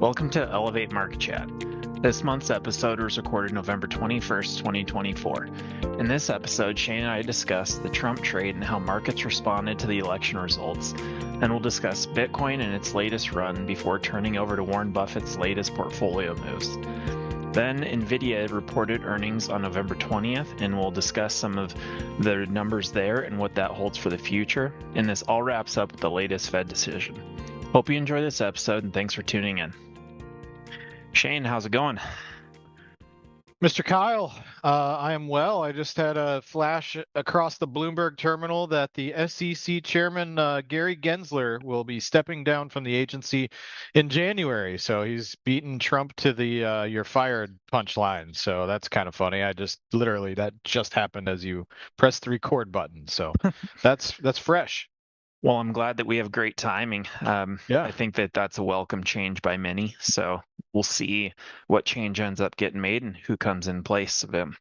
Welcome to Elevate Market Chat. This month's episode was recorded November 21st, 2024. In this episode, Shane and I discuss the Trump trade and how markets responded to the election results. Then we'll discuss Bitcoin and its latest run before turning over to Warren Buffett's latest portfolio moves. Then NVDA reported earnings on November 20th, and we'll discuss some of the numbers there and what that holds for the future. And this all wraps up with the latest Fed decision. Hope you enjoy this episode, and thanks for tuning in. Shane, how's it going? Mr. Kyle, I am well. I just had a flash across the Bloomberg terminal that the SEC chairman, Gary Gensler, will be stepping down from the agency in January. So he's beaten Trump to the "you're fired" punchline. So that's kind of funny. That just happened as you pressed the record button. So that's fresh. Well, I'm glad that we have great timing. Yeah. I think that that's a welcome change by many. So we'll see what change ends up getting made and who comes in place of him.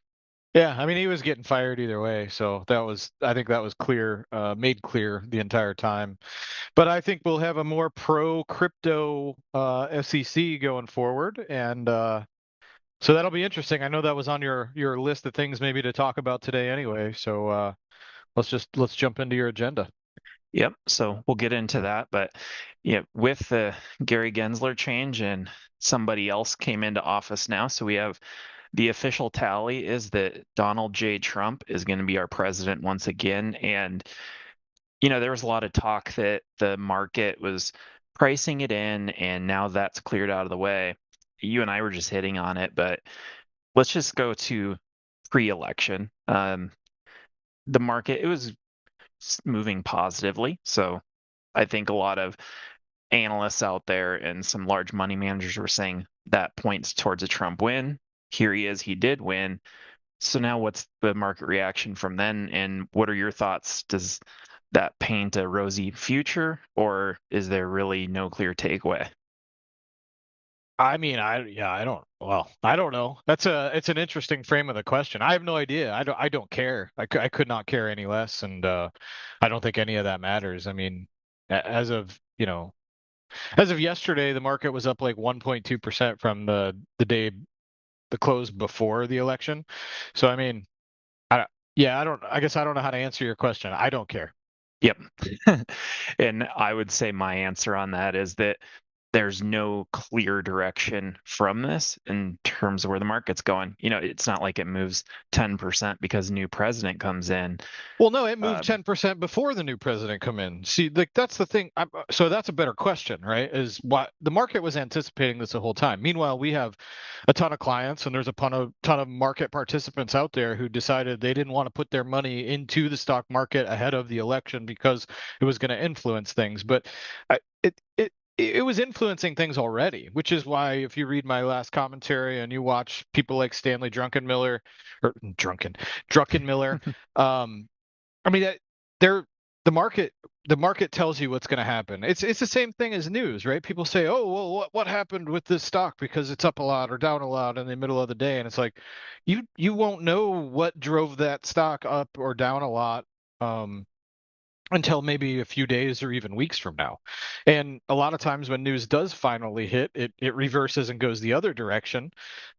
Yeah, I mean, he was getting fired either way, so I think that was clear, made clear the entire time. But I think we'll have a more pro-crypto SEC going forward, and so that'll be interesting. I know that was on your list of things maybe to talk about today anyway. So let's jump into your agenda. Yep. So we'll get into that. But yeah, with the Gary Gensler change and somebody else came into office now. So we have the official tally is that Donald J. Trump is going to be our president once again. And, there was a lot of talk that the market was pricing it in, and now that's cleared out of the way. You and I were just hitting on it, but let's just go to pre-election. The market, it was moving positively. So I think a lot of analysts out there and some large money managers were saying that points towards a Trump win. Here he is, he did win. So now what's the market reaction from then? And what are your thoughts? Does that paint a rosy future, or is there really no clear takeaway? I mean, I don't know. It's an interesting frame of the question. I have no idea. I don't care. I could not care any less, and I don't think any of that matters. I mean, as of yesterday, the market was up like 1.2% from the close before the election. So I mean, I guess I don't know how to answer your question. I don't care. Yep. And I would say my answer on that is that there's no clear direction from this in terms of where the market's going. It's not like it moves 10% because a new president comes in. Well, no, it moved 10% before the new president come in. See, like that's the thing. So that's a better question, right? Is what the market was anticipating this the whole time. Meanwhile, we have a ton of clients, and there's a ton of market participants out there who decided they didn't want to put their money into the stock market ahead of the election because it was going to influence things. But it was influencing things already, which is why if you read my last commentary and you watch people like Stanley Druckenmiller, I mean, the market tells you what's going to happen. It's the same thing as news, right? People say, "Oh, well, what happened with this stock because it's up a lot or down a lot in the middle of the day," and it's like you won't know what drove that stock up or down a lot. Until maybe a few days or even weeks from now. And a lot of times when news does finally hit, it reverses and goes the other direction.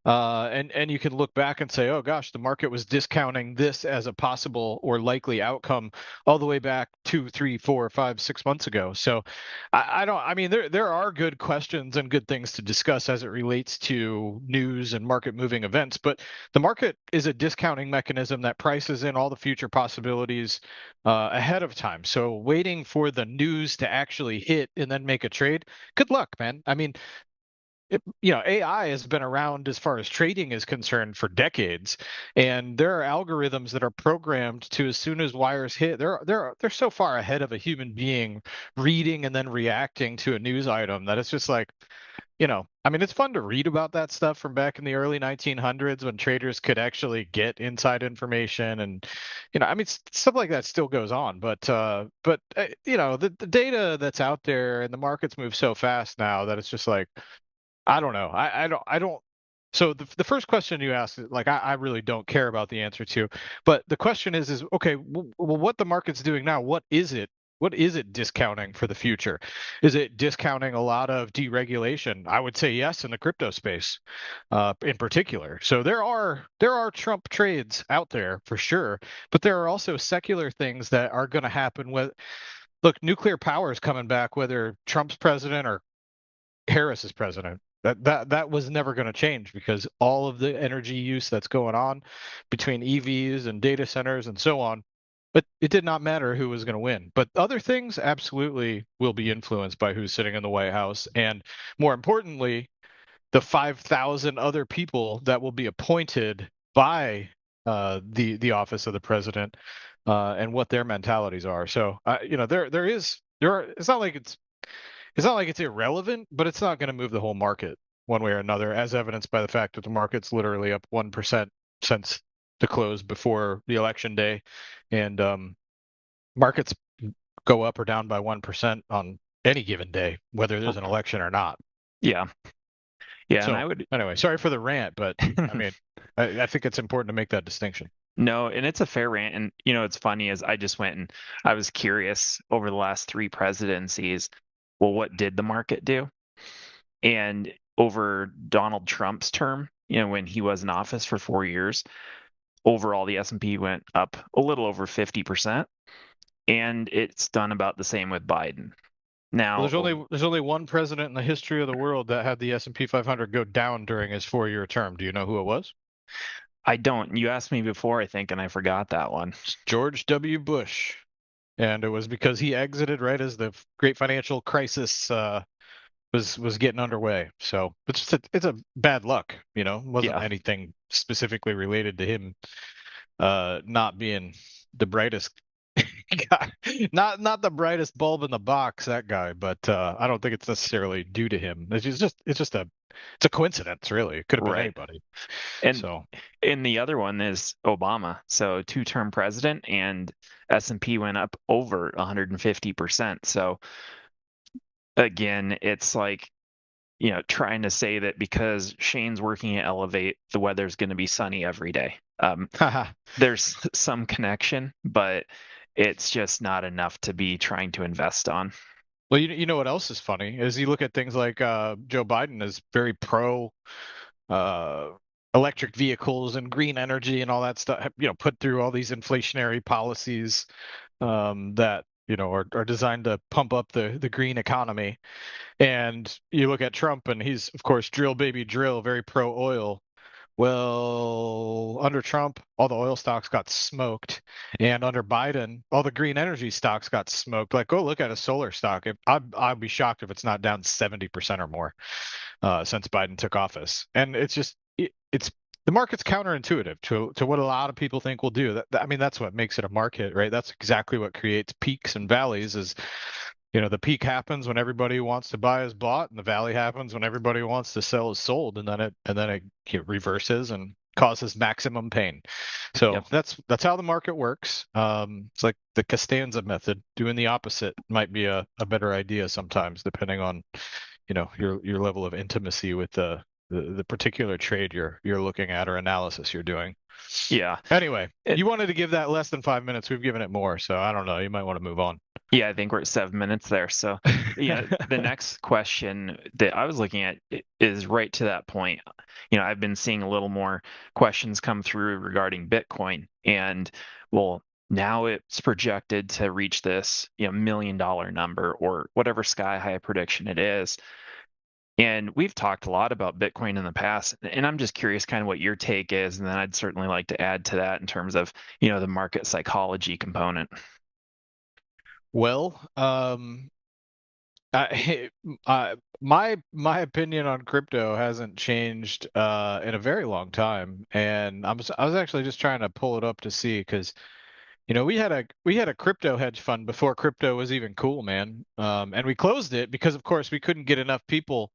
And you can look back and say, oh gosh, the market was discounting this as a possible or likely outcome all the way back 2, 3, 4, 5, 6 months ago. So I mean, there are good questions and good things to discuss as it relates to news and market moving events, but the market is a discounting mechanism that prices in all the future possibilities ahead of time. So waiting for the news to actually hit and then make a trade, good luck, man. I mean, AI has been around as far as trading is concerned for decades, and there are algorithms that are programmed to, as soon as wires hit, they're so far ahead of a human being reading and then reacting to a news item that it's just like, I mean, it's fun to read about that stuff from back in the early 1900s when traders could actually get inside information, and I mean, stuff like that still goes on. But the data that's out there and the markets move so fast now that it's just like, I don't know. I don't. So the first question you asked, like, I really don't care about the answer to, but the question is okay, well, what the market's doing now, what is it what is it discounting for the future? Is it discounting a lot of deregulation? I would say yes in the crypto space, in particular. So there are Trump trades out there for sure, but there are also secular things that are going to happen. With look, nuclear power is coming back, whether Trump's president or Harris is president. That was never going to change because all of the energy use that's going on between EVs and data centers and so on. But it did not matter who was going to win. But other things absolutely will be influenced by who's sitting in the White House, and more importantly, the 5,000 other people that will be appointed by the office of the president, and what their mentalities are. So it's not like it's irrelevant, but it's not going to move the whole market one way or another, as evidenced by the fact that the market's literally up 1% since the close before the election day, and markets go up or down by 1% on any given day, whether there's an election or not. Yeah. Yeah, and So I would anyway, sorry for the rant, but I mean, I think it's important to make that distinction. no, and it's a fair rant. And it's funny is I just went and I was curious over the last three presidencies, well, what did the market do? And over Donald Trump's term, when he was in office for 4 years, overall the S&P went up a little over 50%, and it's done about the same with Biden. Well, Now, there's only one president in the history of the world that had the S&P 500 go down during his 4-year term. Do you know who it was? I don't. You asked me before, I think, and I forgot that one. It's George W. Bush, and it was because he exited right as the great financial crisis was getting underway. So it's a bad luck, It wasn't Yeah, anything specifically related to him not being the brightest guy, not the brightest bulb in the box, that guy. But I don't think it's necessarily due to him. It's a coincidence, really. It could have been right. anybody. And So the other one is Obama. So two-term president, and S&P went up over 150%. So again, it's like, trying to say that because Shane's working at Elevate, the weather's going to be sunny every day. There's some connection, but it's just not enough to be trying to invest on. well, you know what else is funny is you look at things like Joe Biden is very pro uh, electric vehicles and green energy and all that stuff. Put through all these inflationary policies that are designed to pump up the green economy. And you look at Trump, and he's of course drill baby drill, very pro oil. Well, under Trump, all the oil stocks got smoked, and under Biden, all the green energy stocks got smoked. Like, go look at a solar stock. I'd be shocked if it's not down 70% or more since Biden took office. And it's the market's counterintuitive to what a lot of people think will do. I mean, that's what makes it a market, right? That's exactly what creates peaks and valleys. Is the peak happens when everybody wants to buy is bought, and the valley happens when everybody wants to sell is sold, and then it reverses and causes maximum pain. So Yep. that's how the market works. It's like the Costanza method. Doing the opposite might be a better idea sometimes, depending on your level of intimacy with the particular trade you're looking at or analysis you're doing. Yeah. Anyway, It, you wanted to give that less than 5 minutes. We've given it more, so I don't know. You might want to move on. yeah, I think we're at 7 minutes there. So, the next question that I was looking at is right to that point. I've been seeing a little more questions come through regarding Bitcoin, and well, now it's projected to reach this, $1 million number or whatever sky high prediction it is. And we've talked a lot about Bitcoin in the past, and I'm just curious kind of what your take is, and then I'd certainly like to add to that in terms of, the market psychology component. Well, I, my opinion on crypto hasn't changed in a very long time, and I was actually just trying to pull it up to see because we had a crypto hedge fund before crypto was even cool, man. And we closed it because, of course, we couldn't get enough people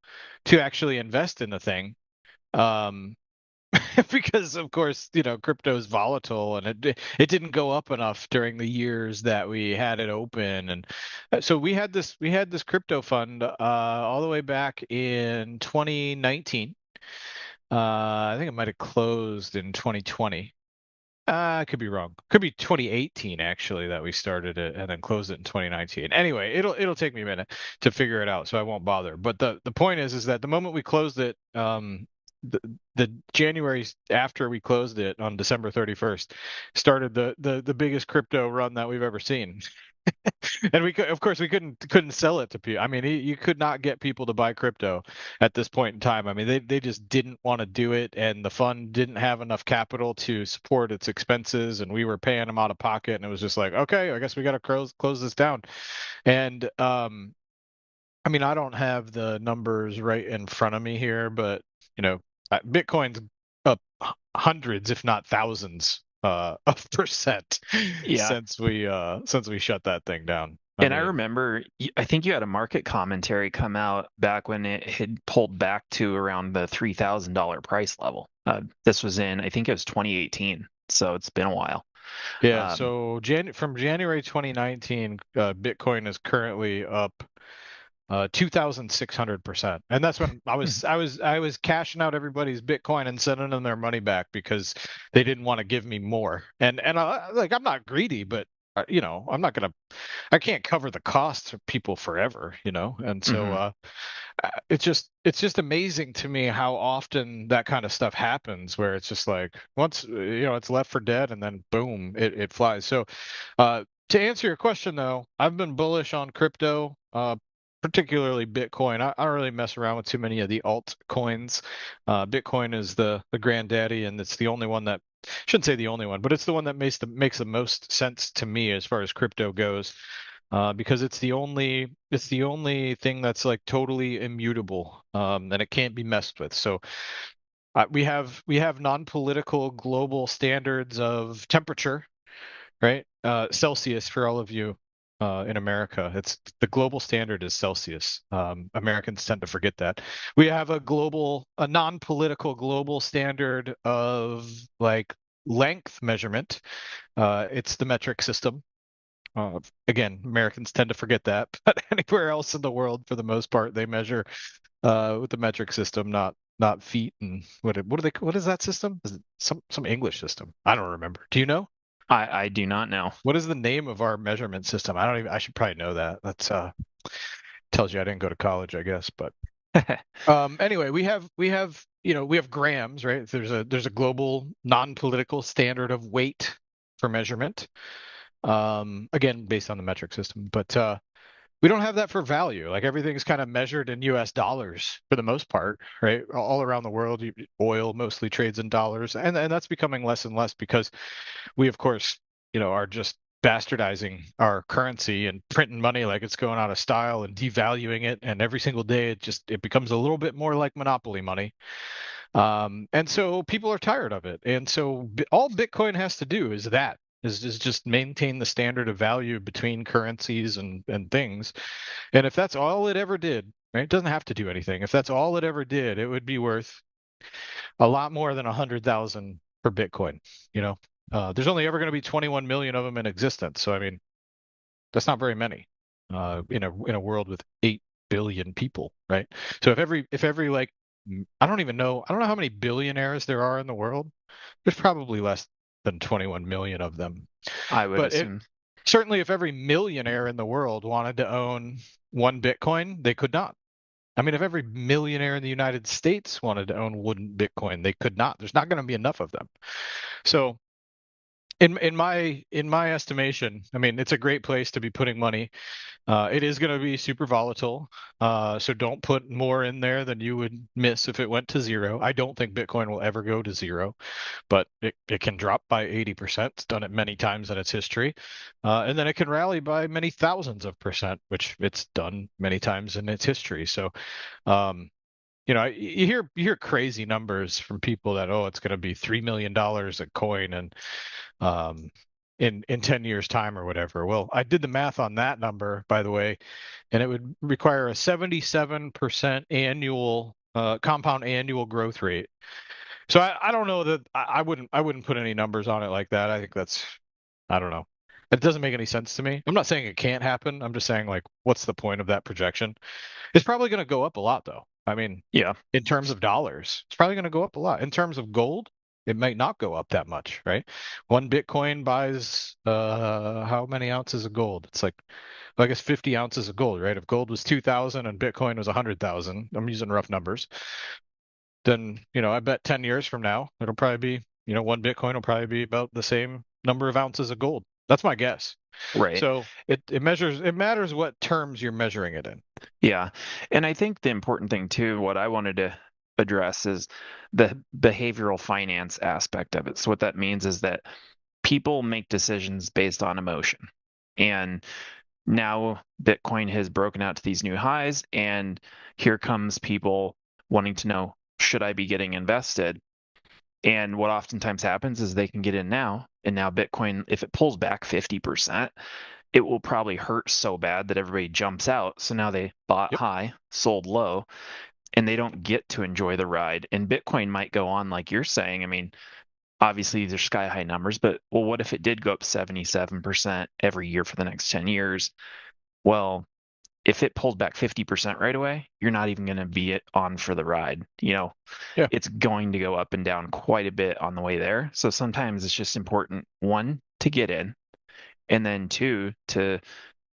to actually invest in the thing. Um, because of course crypto is volatile, and it didn't go up enough during the years that we had it open. And so we had this crypto fund all the way back in 2019. I think it might have closed in 2020. I could be wrong. Could be 2018 actually that we started it and then closed it in 2019. Anyway, it'll take me a minute to figure it out, so I won't bother. But the point is that the moment we closed it, the, the January after we closed it on December 31st, started the biggest crypto run that we've ever seen. And we could, of course, we couldn't sell it to people. I mean, you could not get people to buy crypto at this point in time. I mean, they just didn't want to do it, and the fund didn't have enough capital to support its expenses, and we were paying them out of pocket, and it was just like, okay, I guess we got to close this down. And I mean, I don't have the numbers right in front of me here, but Bitcoin's up hundreds, if not thousands, of percent Yeah. since we shut that thing down. I And I mean, remember, I think you had a market commentary come out back when it had pulled back to around the $3,000 price level. This was in, I think it was 2018. So it's been a while. yeah. Um, So from January 2019, Bitcoin is currently up 2,600%, and that's when I was cashing out everybody's Bitcoin and sending them their money back because they didn't want to give me more. And like I'm not greedy, but I'm not gonna I can't cover the costs of people forever, and so mhm. it's just amazing to me how often that kind of stuff happens where it's just like once it's left for dead and then boom it flies. So to answer your question though, I've been bullish on crypto, particularly Bitcoin. I don't really mess around with too many of the altcoins. Bitcoin is the granddaddy, and it's the only one that shouldn't say the only one, but it's the one that makes the most sense to me as far as crypto goes, because it's the only thing that's like totally immutable, and it can't be messed with. So we have non-political global standards of temperature, right? Celsius for all of you in America. It's the global standard is Celsius. Americans tend to forget that. We have a non-political global standard of like length measurement. It's the metric system. Again, Americans tend to forget that, but anywhere else in the world, for the most part, they measure with the metric system, not feet and what is that system? Is it some English system? I don't remember. Do you know? I do not know. What is the name of our measurement system? I should probably know that. That's tells you I didn't go to college, I guess. But anyway, we have grams, right? There's a global non-political standard of weight for measurement. Again, based on the metric system, but we don't have that for value. Like everything's kind of measured in US dollars for the most part, right? All around the world, oil mostly trades in dollars, and that's becoming less and less because we, of course, are just bastardizing our currency and printing money like it's going out of style and devaluing it. And every single day, it becomes a little bit more like monopoly money. And so people are tired of it. And so all Bitcoin has to do is just maintain the standard of value between currencies and things. And if that's all it ever did, right, it doesn't have to do anything. If that's all it ever did, it would be worth a lot more than 100,000 per Bitcoin. You know, there's only ever going to be 21 million of them in existence. So I mean, that's not very many in a world with 8 billion people, right? So if every like I don't know how many billionaires there are in the world. There's probably less than 21 million of them. I would But assume. certainly if every millionaire in the world wanted to own one Bitcoin, they could not. I mean, if every millionaire in the United States wanted to own one Bitcoin, they could not. There's not going to be enough of them. So in my estimation, I mean, it's a great place to be putting money. It is going to be super volatile, so don't put more in there than you would miss if it went to zero. I don't think Bitcoin will ever go to zero, but it can drop by 80%. It's done it many times in its history, and then it can rally by many thousands of percent, which it's done many times in its history. So, um, you hear crazy numbers from people that it's going to be $3 million a coin and um, in 10 years time or whatever. Well, I did the math on that number, by the way, and it would require a 77% annual compound annual growth rate. So I don't know that I wouldn't put any numbers on it like that. I think I don't know. It doesn't make any sense to me. I'm not saying it can't happen. I'm just saying like what's the point of that projection? It's probably going to go up a lot though. I mean, Yeah. in terms of dollars, it's probably going to go up a lot. In terms of gold, it might not go up that much, right? One Bitcoin buys how many ounces of gold? It's like, well, I guess 50 ounces of gold, right? If gold was 2,000 and Bitcoin was 100,000, I'm using rough numbers, then, I bet 10 years from now, it'll probably be, one Bitcoin will probably be about the same number of ounces of gold. That's my guess. Right. So it matters what terms you're measuring it in. Yeah. And I think the important thing too, what I wanted to address is the behavioral finance aspect of it. So what that means is that people make decisions based on emotion. And now Bitcoin has broken out to these new highs, and here comes people wanting to know, should I be getting invested? And what oftentimes happens is they can get in now, and now Bitcoin, if it pulls back 50%, it will probably hurt so bad that everybody jumps out. So now they bought Yep. high, sold low, and they don't get to enjoy the ride. And Bitcoin might go on like you're saying. I mean, obviously these are sky high numbers, but well, what if it did go up 77% every year for the next 10 years? Well, if it pulls back 50% right away, you're not even going to be on for the ride. Yeah. It's going to go up and down quite a bit on the way there. So sometimes it's just important, one, to get in, and then two, to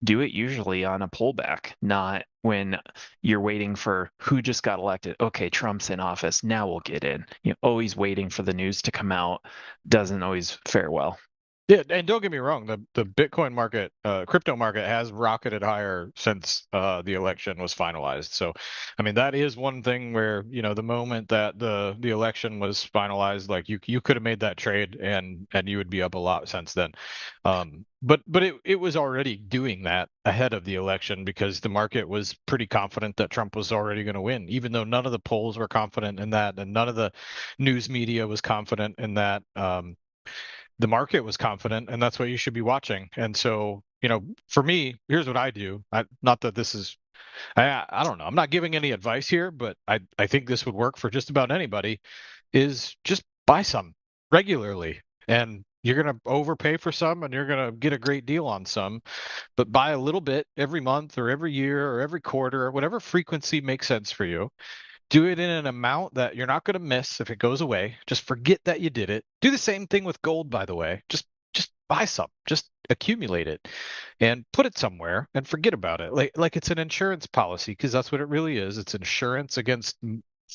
do it usually on a pullback, not when you're waiting for who just got elected. Okay, Trump's in office. Now we'll get in. Always waiting for the news to come out doesn't always fare well. Yeah, and don't get me wrong, the Bitcoin market, crypto market has rocketed higher since the election was finalized. So, I mean, that is one thing where, the moment that the election was finalized, like you could have made that trade and you would be up a lot since then. But it was already doing that ahead of the election because the market was pretty confident that Trump was already going to win, even though none of the polls were confident in that, and none of the news media was confident in that. The market was confident, and that's what you should be watching. And so, for me, here's what I do. Not that this is, I don't know. I'm not giving any advice here, but I think this would work for just about anybody. Is just buy some regularly, and you're gonna overpay for some, and you're gonna get a great deal on some. But buy a little bit every month, or every year, or every quarter, or whatever frequency makes sense for you. Do it in an amount that you're not going to miss if it goes away. Just forget that you did it. Do the same thing with gold, by the way. Just buy some. Just accumulate it and put it somewhere and forget about it. Like it's an insurance policy because that's what it really is. It's insurance against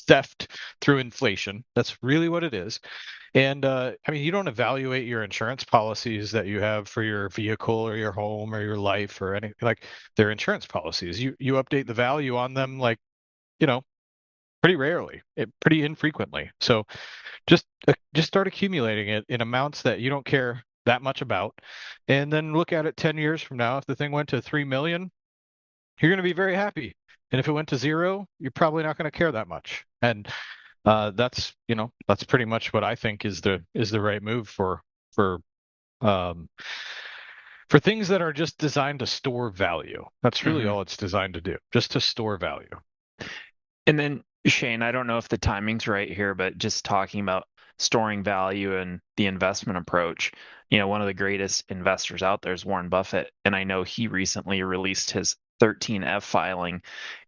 theft through inflation. That's really what it is. And I mean, you don't evaluate your insurance policies that you have for your vehicle or your home or your life or anything. Like they're insurance policies. You update the value on them like, you know, pretty rarely, pretty infrequently. So just start accumulating it in amounts that you don't care that much about, and then look at it 10 years from now. If the thing went to 3 million, you're going to be very happy. And if it went to zero, you're probably not going to care that much. And that's pretty much what I think is the right move for um, for things that are just designed to store value. That's really Mm-hmm. all it's designed to do, just to store value. And then Shane, I don't know if the timing's right here, but just talking about storing value and the investment approach, one of the greatest investors out there is Warren Buffett. And I know he recently released his 13F filing.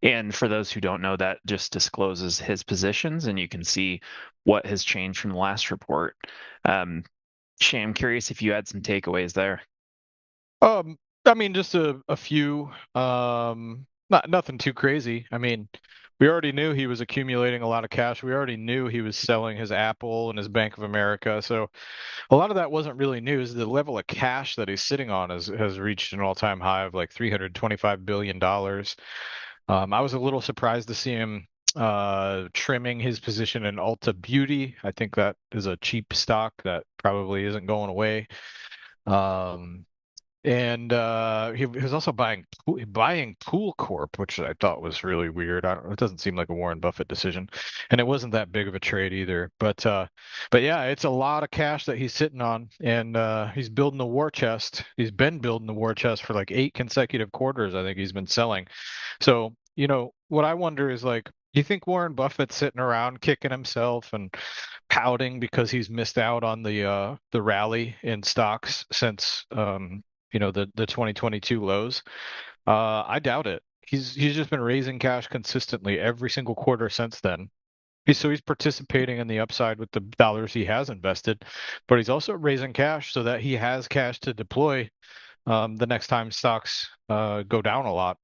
And for those who don't know, that just discloses his positions and you can see what has changed from the last report. Shane, I'm curious if you had some takeaways there. I mean, just a few. Not nothing too crazy. I mean, we already knew he was accumulating a lot of cash. We already knew he was selling his Apple and his Bank of America. So a lot of that wasn't really news. The level of cash that he's sitting on has reached an all-time high of like $325 billion. I was a little surprised to see him trimming his position in Ulta Beauty. I think that is a cheap stock that probably isn't going away. Um, and he was also buying Pool Corp, which I thought was really weird. It doesn't seem like a Warren Buffett decision, and it wasn't that big of a trade either. But yeah, it's a lot of cash that he's sitting on, and he's building the war chest. He's been building the war chest for like 8 consecutive quarters. I think he's been selling. So what I wonder is like, do you think Warren Buffett's sitting around kicking himself and pouting because he's missed out on the rally in stocks since the 2022 lows? I doubt it. He's just been raising cash consistently every single quarter since then. He's participating in the upside with the dollars he has invested, but he's also raising cash so that he has cash to deploy the next time stocks go down a lot.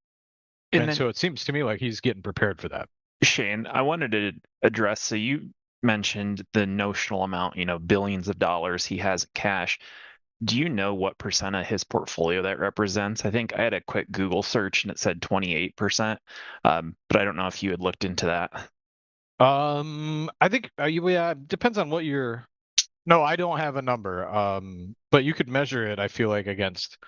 And And then so it seems to me like he's getting prepared for that. Shane, I wanted to address, so you mentioned the notional amount, billions of dollars he has in cash. Do you know what percent of his portfolio that represents? I think I had a quick Google search and it said 28%, but I don't know if you had looked into that. I think yeah, it depends on what you're. No, I don't have a number. But you could measure it. I feel like against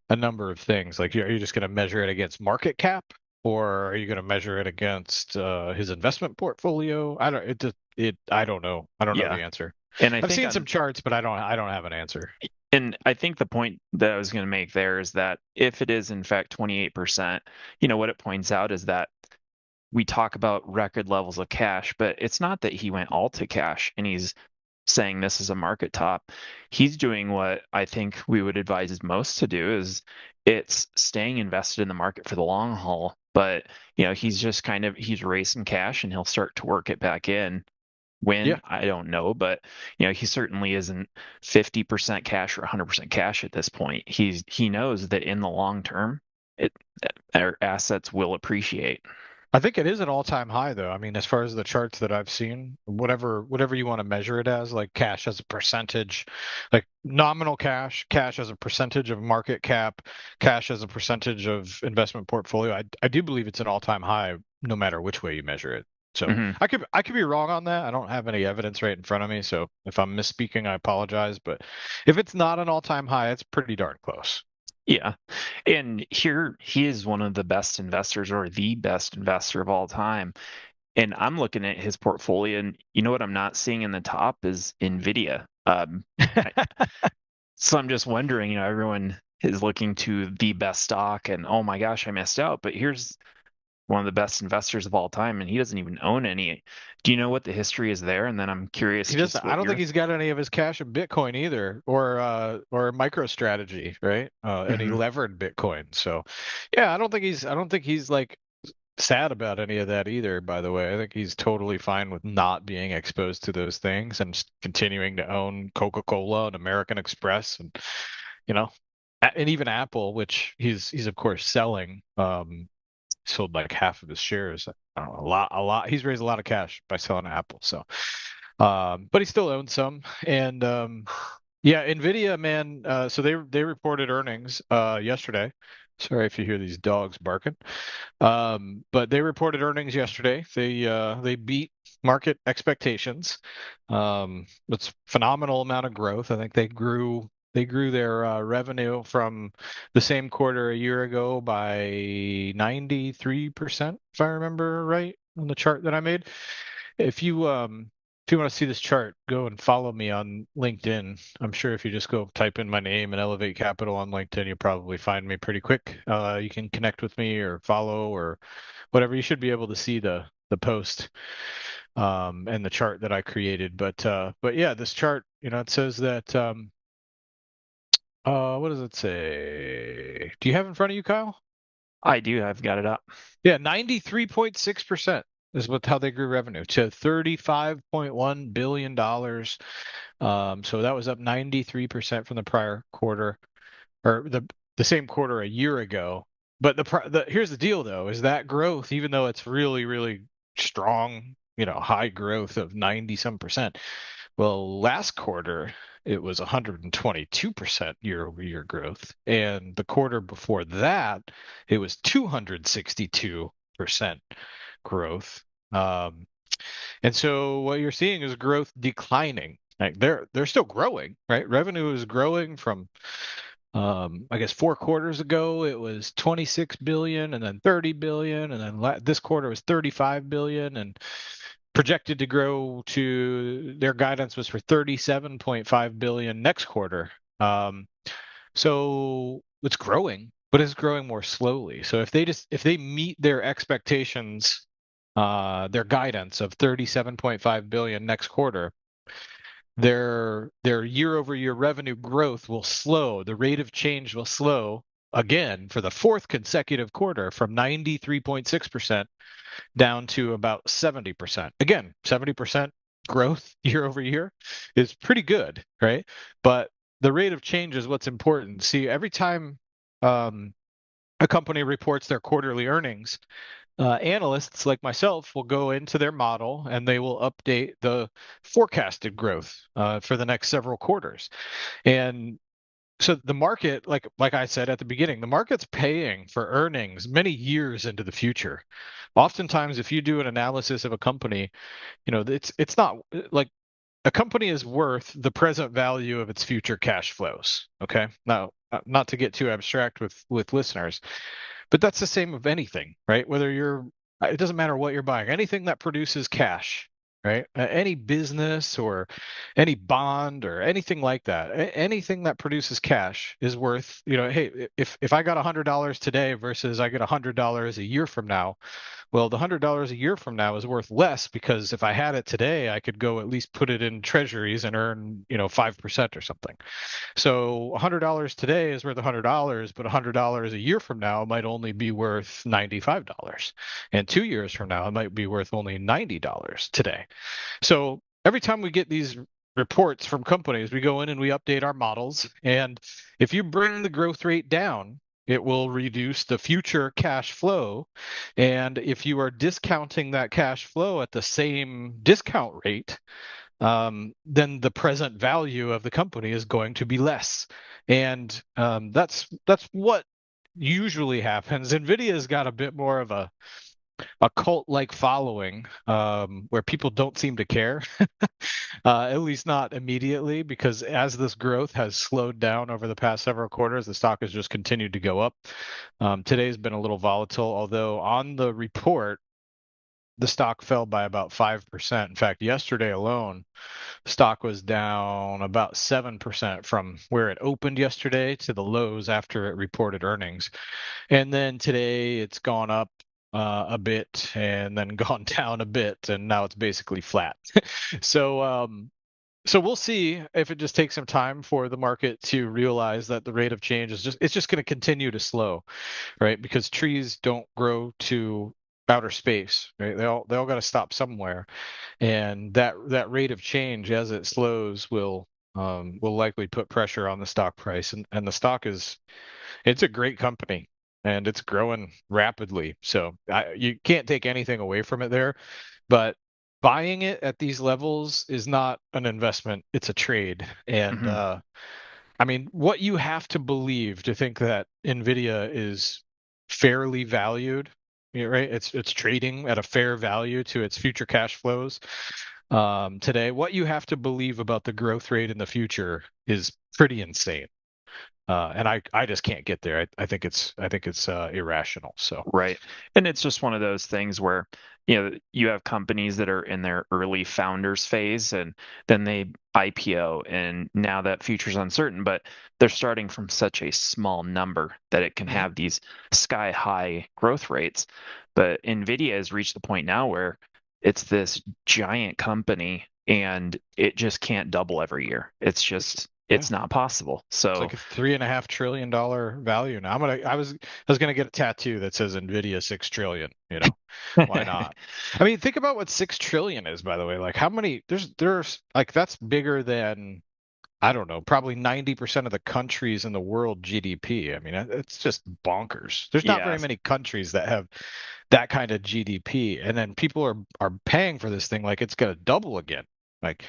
a number of things. Like, are you just going to measure it against market cap, or are you going to measure it against his investment portfolio? I don't. It just it. I don't know. I don't know Yeah. the answer. And I I've think seen some on charts, but I don't have an answer. and I think the point that I was going to make there is that if it is in fact 28%, what it points out is that we talk about record levels of cash, but it's not that he went all to cash and he's saying this is a market top. He's doing what I think we would advise most to do is it's staying invested in the market for the long haul. But, he's just he's raising cash and he'll start to work it back in. Yeah, When, I don't know, but he certainly isn't 50% cash or 100% cash at this point. He knows that in the long term, it our assets will appreciate. I think it is an all-time high, though. I mean, as far as the charts that I've seen, whatever you want to measure it as, like cash as a percentage, like nominal cash as a percentage of market cap, cash as a percentage of investment portfolio. I do believe it's an all-time high, no matter which way you measure it. So Hmm. I could be wrong on that. I don't have any evidence right in front of me, so if I'm misspeaking, I apologize. But if it's not an all-time high, it's pretty darn close. Yeah. And here he is one of the best investors or the best investor of all time. And I'm looking at his portfolio, and you know what I'm not seeing in the top is NVIDIA. I, so I'm just wondering, everyone is looking to the best stock, and oh my gosh, I missed out. But here's one of the best investors of all time, and he doesn't even own any. Do you know what the history is there? And then I'm curious He doesn't. just I what don't think your. he's got any of his cash in Bitcoin either, or MicroStrategy, right? Any Mhm. levered Bitcoin. So, yeah, I don't think he's like sad about any of that either. By the way, I think he's totally fine with not being exposed to those things and just continuing to own Coca-Cola and American Express and you know, and even Apple, which he's of course selling. Sold like half of his shares. I don't know, a lot. He's raised a lot of cash by selling Apple. So. But he still owns some. And yeah, Nvidia, man. So they reported earnings yesterday. Sorry if you hear these dogs barking. But they reported earnings yesterday. They beat market expectations. It's phenomenal amount of growth. I think they grew their revenue from the same quarter a year ago by 93%, if I remember right on the chart that I made. If you if you want to see this chart, go and follow me on LinkedIn. I'm sure if you just go type in my name and Elevate Capital on LinkedIn, you'll probably find me pretty quick. You can connect with me or follow or whatever. You should be able to see the post and the chart that I created. But yeah, this chart, it says that what does it say? Do you have it in front of you, Kyle? I do. I've got it up. Yeah, 93.6% is how they grew revenue to $35.1 billion. So that was up 93% from the prior quarter or the same quarter a year ago. But here's the deal though, is that growth, even though it's really, really strong, high growth of 90 some percent. Well, last quarter it was 122% year over year growth. And the quarter before that, it was 262% growth. Um, and so what you're seeing is growth declining. Like they're still growing, right? Revenue is growing from I guess 4 quarters ago it was 26 billion and then 30 billion and then this quarter was 35 billion and projected to grow to their guidance was for 37.5 billion next quarter. Um, so it's growing, but it's growing more slowly. So if they meet their expectations, their guidance of 37.5 billion next quarter, their year over year revenue growth will slow. The rate of change will slow again for the fourth consecutive quarter from 93.6% down to about 70%. Again, 70% growth year over year is pretty good, right? But the rate of change is what's important. See, every time um, a company reports their quarterly earnings, analysts like myself will go into their model and they will update the forecasted growth for the next several quarters. And so the market, like I said at the beginning, the market's paying for earnings many years into the future. Oftentimes, if you do an analysis of a company, it's not like a company is worth the present value of its future cash flows. Okay, now not to get too abstract with listeners, but that's the same of anything, right? Whether you're, it doesn't matter what you're buying, anything that produces cash, right? Any business or any bond or anything like that, anything that produces cash is worth, hey, if I got $100 today versus I get $100 a year from now, well, the $100 a year from now is worth less because if I had it today, I could go at least put it in treasuries and earn, 5% or something. So $100 today is worth $100, but $100 a year from now might only be worth $95. And 2 years from now, it might be worth only $90 today. So every time we get these reports from companies, we go in and we update our models. And if you bring the growth rate down, it will reduce the future cash flow. And if you are discounting that cash flow at the same discount rate, then the present value of the company is going to be less. And that's what usually happens. NVIDIA's got a bit more of a cult-like following, where people don't seem to care, at least not immediately, because as this growth has slowed down over the past several quarters, the stock has just continued to go up. Today's been a little volatile, although on the report, the stock fell by about 5%. In fact, yesterday alone, stock was down about 7% from where it opened yesterday to the lows after it reported earnings. And then today it's gone up a bit and then gone down a bit, and now it's basically flat. So we'll see if it just takes some time for the market to realize that the rate of change is just going to continue to slow, right? Because trees don't grow to outer space, right? They all got to stop somewhere, and that rate of change as it slows will likely put pressure on the stock price, and the stock it's a great company and it's growing rapidly. So you can't take anything away from it there, but buying it at these levels is not an investment, it's a trade. And Mm-hmm. I mean, what you have to believe to think that Nvidia is fairly valued, right? It's trading at a fair value to its future cash flows today. What you have to believe about the growth rate in the future is pretty insane. And I just can't get there. I think it's irrational. So Right. And it's just one of those things where, you have companies that are in their early founders phase and then they IPO and now that future's uncertain, but they're starting from such a small number that it can Mhm. have these sky high growth rates. But NVIDIA has reached the point now where it's this giant company and it just can't double every year. It's just, Yeah, it's not possible. it's So, like a $3.5 trillion value now. I was gonna get a tattoo that says Nvidia 6 trillion. Why not? I mean, think about what 6 trillion is, by the way. Like how many? There's like that's bigger than, I don't know, probably 90% of the countries in the world GDP. I mean, it's just bonkers. There's not yeah. very many countries that have that kind of GDP, and then people are paying for this thing like it's gonna double again. Like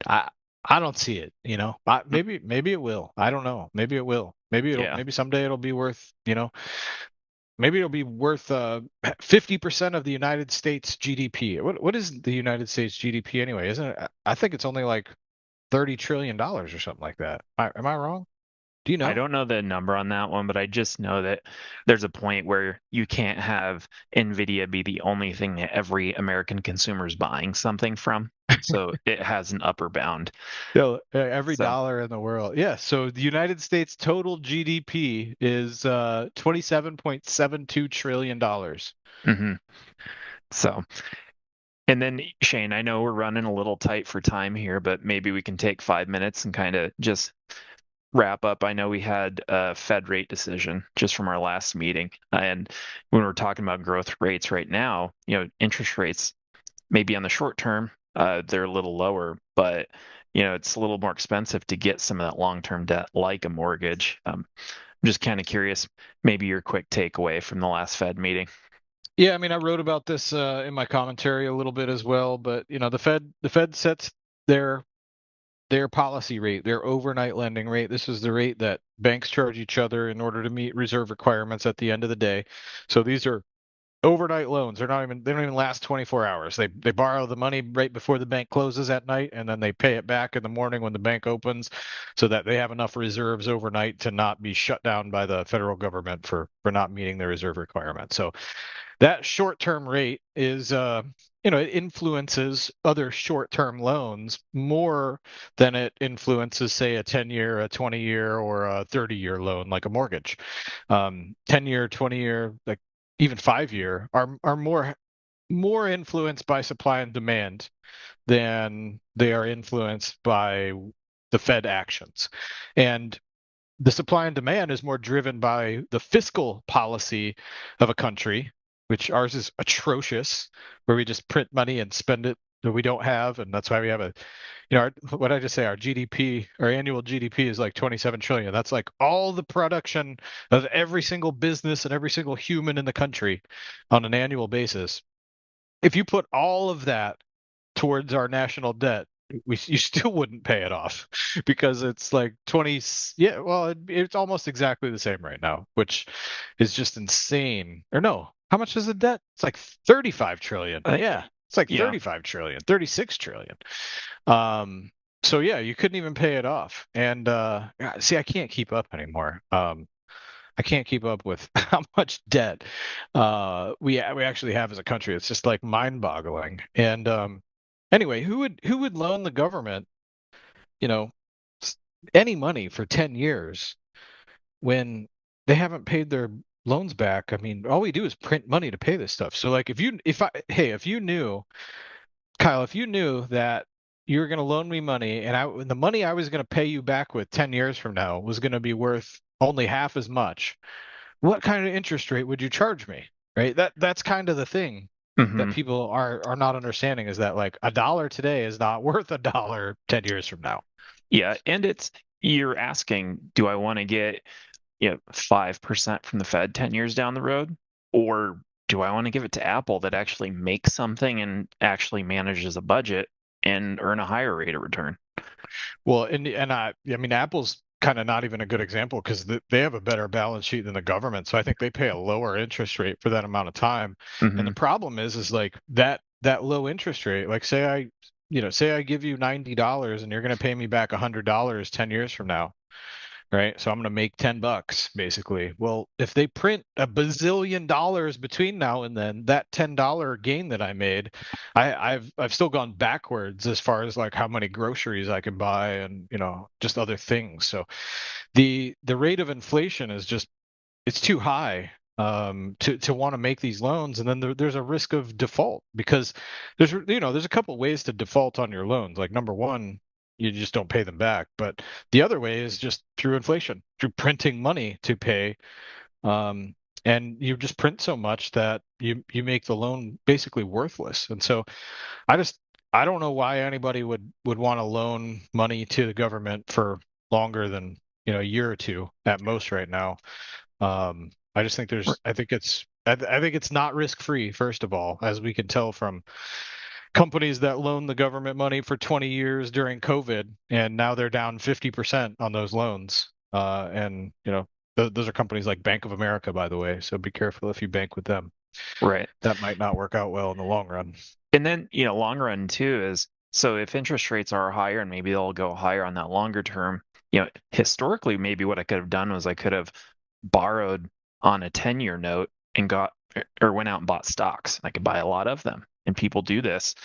I I don't see it. Maybe it will. I don't know. Maybe it will. Yeah. Maybe someday it'll be worth, maybe it'll be worth 50% of the United States GDP. What is the United States GDP anyway? Isn't it? I think it's only like $30 trillion or something like that. Am I wrong? Do you I know? don't know the number on that one, but I just know that there's a point where you can't have NVIDIA be the only thing that every American consumer is buying something from. So it has an upper bound. Yeah, every So, dollar in the world. Yeah, so the United States total GDP is $27.72 trillion. mhm. So, and then Shane, I know we're running a little tight for time here, but maybe we can take 5 minutes and kind of just wrap up, I know we had a Fed rate decision just from our last meeting. And when we're talking about growth rates right now, interest rates maybe on the short term, they're a little lower, but it's a little more expensive to get some of that long-term debt like a mortgage. I'm just kind of curious, maybe your quick takeaway from the last Fed meeting. Yeah, I mean, I wrote about this in my commentary a little bit as well, but the Fed sets their their policy rate, their overnight lending rate. This is the rate that banks charge each other in order to meet reserve requirements at the end of the day. So these are overnight loans. They don't even last 24 hours. They borrow the money right before the bank closes at night, and then they pay it back in the morning when the bank opens, so that they have enough reserves overnight to not be shut down by the federal government for not meeting their reserve requirement. So that short-term rate is it influences other short-term loans more than it influences, say, a 10-year, a 20-year, or a 30-year loan like a mortgage. 10-year, 20-year, like even 5-year are more influenced by supply and demand than they are influenced by the Fed actions. And the supply and demand is more driven by the fiscal policy of a country, which ours is atrocious, where we just print money and spend it that we don't have, and that's why we have what did I just say? Our GDP, our annual GDP is like 27 trillion. That's like all the production of every single business and every single human in the country on an annual basis. If you put all of that towards our national debt, you still wouldn't pay it off because it's like 20. Yeah, well, it's almost exactly the same right now, which is just insane. Or no, how much is the debt? It's like 35 trillion. Uh, Yeah, it's like yeah, 35 trillion, 36 trillion. So yeah, you couldn't even pay it off. And see, I can't keep up anymore. I can't keep up with how much debt we actually have as a country. It's just like mind-boggling. And anyway, who would loan the government, you know, any money for 10 years when they haven't paid their loans back? I mean, all we do is print money to pay this stuff. So like if you knew, Kyle, if you knew that you were going to loan me money and the money I was going to pay you back with 10 years from now was going to be worth only half as much, what kind of interest rate would you charge me? Right? That's kind of the thing that hmm people are not understanding, is that like a dollar today is not worth a dollar 10 years from now. yeah, and you're asking, do I want to get 5% from the Fed 10 years down the road, or do I want to give it to Apple that actually makes something and actually manages a budget and earn a higher rate of return? Well, I mean, Apple's kind of not even a good example because they have a better balance sheet than the government. So I think they pay a lower interest rate for that amount of time. And the hmm problem is like that low interest rate, like say I give you $90 and you're going to pay me back $100 10 years from now, right? So I'm going to make $10 basically. Well, if they print a bazillion dollars between now and then, that $10 gain that I made, I've still gone backwards as far as like how many groceries I can buy and just other things. So the rate of inflation is just, it's too high to want to make these loans. And then there's a risk of default because there's a couple ways to default on your loans. Like number one, you just don't pay them back. But the other way is just through inflation, through printing money to pay. Um, and you just print so much that you make the loan basically worthless. And so I just I don't know why anybody would want to loan money to the government for longer than a year or two at most right now. I just think I think it's not risk free, first of all, as we can tell from companies that loaned the government money for 20 years during COVID, and now they're down 50% on those loans. And those are companies like Bank of America, by the way. So be careful if you bank with them. Right. That might not work out well in the long run. And then, long run too is so if interest rates are higher and maybe they'll go higher on that longer term, historically, maybe what I could have done was I could have borrowed on a 10-year note and got or went out and bought stocks. I could buy a lot of them. And people do this.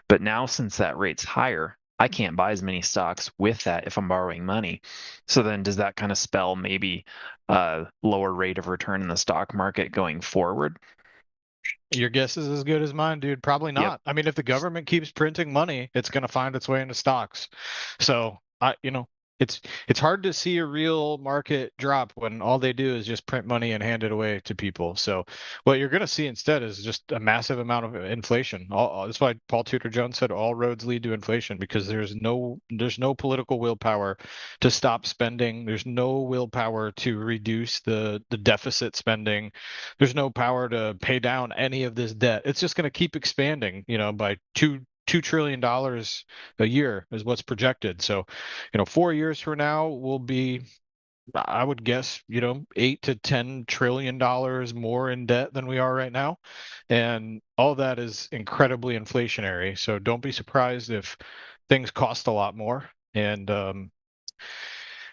But now since that rate's higher, I can't buy as many stocks with that if I'm borrowing money. So then does that kind of spell maybe a lower rate of return in the stock market going forward? Your guess is as good as mine, dude. Probably Yep. not. I mean, if the government keeps printing money, it's going to find its way into stocks. So it's hard to see a real market drop when all they do is just print money and hand it away to people. So what you're going to see instead is just a massive amount of inflation. That's why Paul Tudor Jones said all roads lead to inflation, because there's no political willpower to stop spending. There's no willpower to reduce the deficit spending. There's no power to pay down any of this debt. It's just going to keep expanding, by $2 trillion a year is what's projected. So, 4 years from now we'll be, I would guess, $8 to $10 trillion more in debt than we are right now, and all that is incredibly inflationary. So don't be surprised if things cost a lot more, and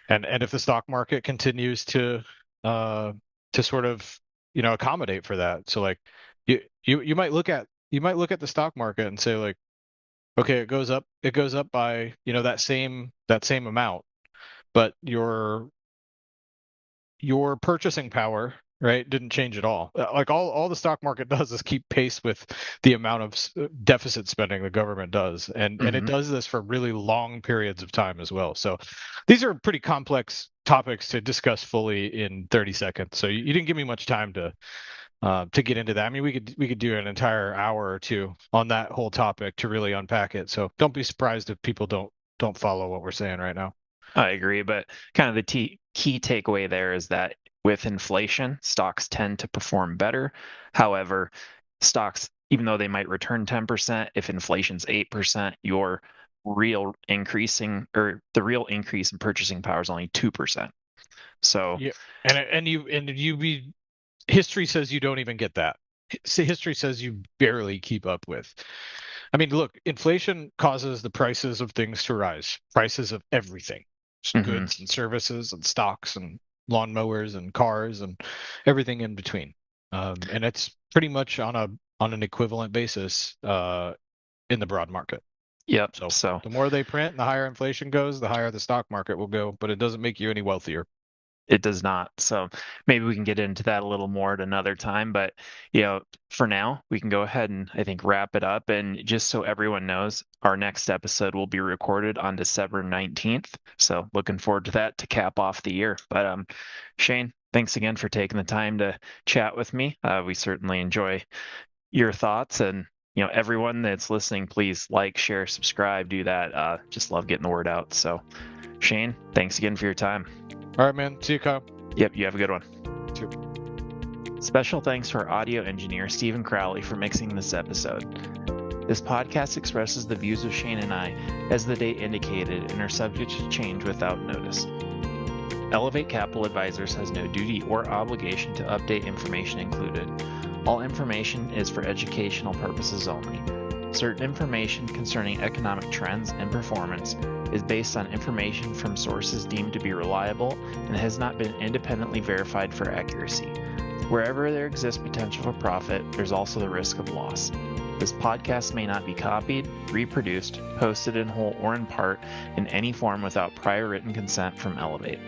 if the stock market continues to sort of accommodate for that. So like you might look at the stock market and say like, okay, it goes up by that same amount, but your purchasing power, right, didn't change at all. Like all the stock market does is keep pace with the amount of deficit spending the government does, and it does this for really long periods of time as well. So these are pretty complex topics to discuss fully in 30 seconds. So you didn't give me much time to get into that. I mean, we could do an entire hour or two on that whole topic to really unpack it. So don't be surprised if people don't follow what we're saying right now. I agree, but kind of the key takeaway there is that with inflation, stocks tend to perform better. However, stocks, even though they might return 10%, if inflation's 8%, the real increase in purchasing power is only 2%. So yeah, history says you don't even get that. History says you barely keep up with. I mean, look, inflation causes the prices of things to rise, prices of everything, goods and services and stocks and lawnmowers and cars and everything in between. And it's pretty much on an equivalent basis in the broad market. Yep. So the more they print, the higher inflation goes, the higher the stock market will go, but it doesn't make you any wealthier. It does not. So maybe we can get into that a little more at another time. But, for now, we can go ahead and I think wrap it up. And just so everyone knows, our next episode will be recorded on December 19th. So looking forward to that to cap off the year. But Shane, thanks again for taking the time to chat with me. We certainly enjoy your thoughts. And, everyone that's listening, please like, share, subscribe, do that. Just love getting the word out. So Shane, thanks again for your time. All right, man. See you, Kyle. Yep, you have a good one. Sure. Special thanks to our audio engineer, Stephen Crowley, for mixing this episode. This podcast expresses the views of Shane and I as the date indicated and are subject to change without notice. Elevate Capital Advisors has no duty or obligation to update information included. All information is for educational purposes only. Certain information concerning economic trends and performance is based on information from sources deemed to be reliable and has not been independently verified for accuracy. Wherever there exists potential for profit, there's also the risk of loss. This podcast may not be copied, reproduced, posted in whole or in part in any form without prior written consent from Elevate.